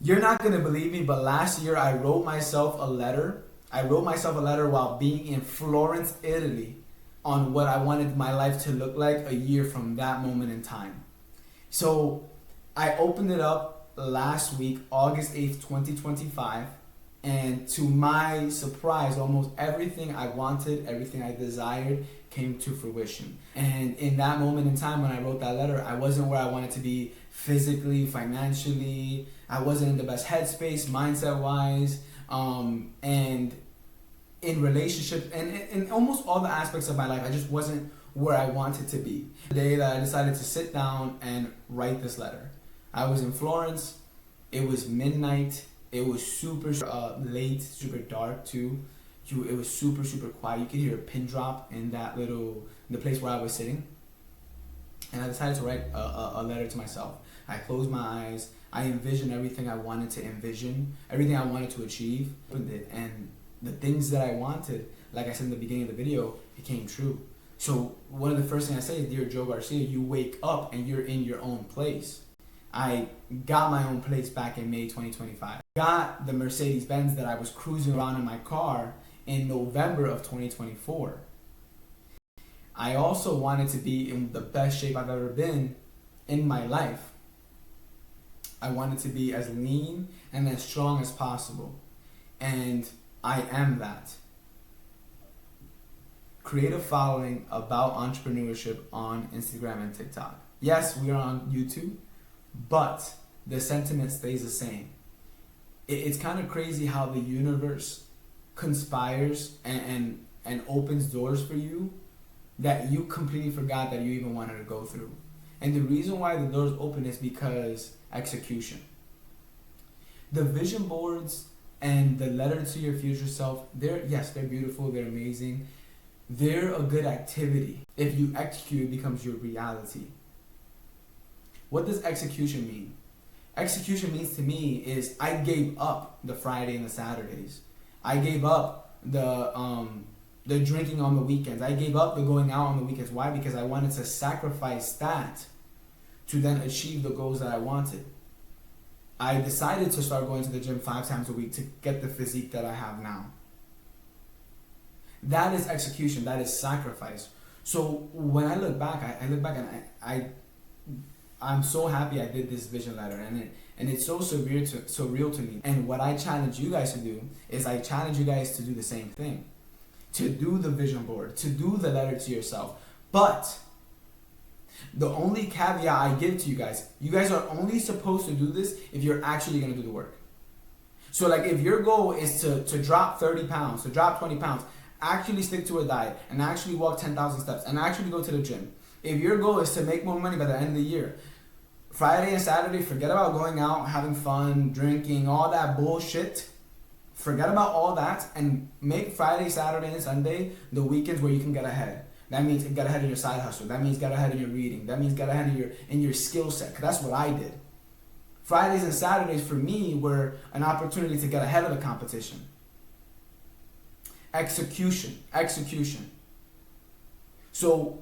You're not going to believe me, but last year I wrote myself a letter. I wrote myself a letter while being in Florence, Italy, on what I wanted my life to look like a year from that moment in time. So I opened it up last week, August 8th, 2025. And to my surprise, almost everything I wanted, everything I desired came to fruition. And in that moment in time when I wrote that letter, I wasn't where I wanted to be physically, financially. I wasn't in the best headspace, mindset-wise, and in relationships, and in almost all the aspects of my life. I just wasn't where I wanted to be. The day that I decided to sit down and write this letter, I was in Florence. It was midnight. It was super late, super dark too. It was super quiet. You could hear a pin drop in the place where I was sitting. And I decided to write a letter to myself. I closed my eyes. I envisioned everything I wanted to envision, everything I wanted to achieve, and the things that I wanted, like I said in the beginning of the video, became true. So one of the first things I say is, Dear Joe Garcia, you wake up and you're in your own place. I got my own place back in May 2025. Got the Mercedes-Benz that I was cruising around in my car in November of 2024. I also wanted to be in the best shape I've ever been in my life. I wanted to be as lean and as strong as possible. And I am that. Create a following about entrepreneurship on Instagram and TikTok. Yes, we are on YouTube, but the sentiment stays the same. It's kind of crazy how the universe conspires and opens doors for you that you completely forgot that you even wanted to go through. And the reason why the doors open is because execution. The vision boards and the letter to your future self, they're beautiful, they're amazing. They're a good activity. If you execute, it becomes your reality. What does execution mean? Execution means to me is I gave up the Friday and the Saturdays. I gave up the drinking on the weekends. I gave up the going out on the weekends. Why? Because I wanted to sacrifice that to then achieve the goals that I wanted. I decided to start going to the gym 5 times a week to get the physique that I have now. That is execution. That is sacrifice. So when I look back, I look back and I'm so happy I did this vision letter, and it's so surreal to me. And what I challenge you guys to do is I challenge you guys to do the same thing, to do the vision board, to do the letter to yourself. But the only caveat I give to you guys are only supposed to do this if you're actually going to do the work. So like if your goal is to drop 30 pounds, to drop 20 pounds, actually stick to a diet and actually walk 10,000 steps and actually go to the gym. If your goal is to make more money by the end of the year, Friday and Saturday, forget about going out, having fun, drinking, all that bullshit. Forget about all that and make Friday, Saturday, and Sunday the weekends where you can get ahead. That means get ahead in your side hustle. That means get ahead in your reading. That means get ahead in your skill set. 'Cause that's what I did. Fridays and Saturdays for me were an opportunity to get ahead of the competition. Execution. So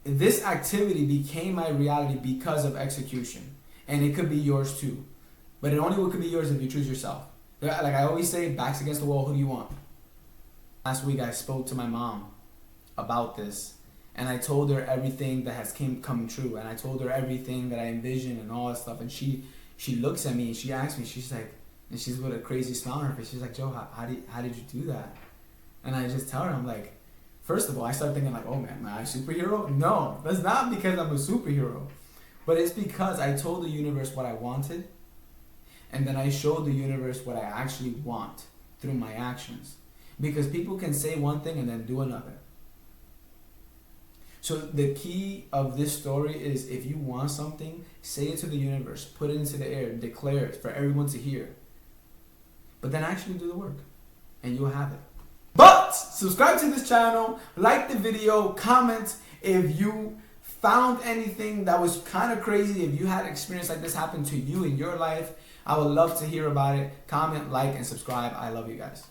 this activity became my reality because of execution. And it could be yours too. But it only could be yours if you choose yourself. Like I always say, backs against the wall, who do you want? Last week I spoke to my mom about this. And I told her everything that has come true. And I told her everything that I envisioned and all that stuff. And she looks at me and she asks me, she's like, and she's with a crazy smile on her face. She's like, Joe, how did you do that? And I just tell her, I'm like, first of all, I start thinking like, oh man, am I a superhero? No, that's not because I'm a superhero. But it's because I told the universe what I wanted. And then I showed the universe what I actually want through my actions. Because people can say one thing and then do another. So the key of this story is if you want something, say it to the universe, put it into the air, declare it for everyone to hear. But then actually do the work and you'll have it. But subscribe to this channel, like the video, comment if you found anything that was kind of crazy, if you had an experience like this happen to you in your life. I would love to hear about it. Comment, like, and subscribe. I love you guys.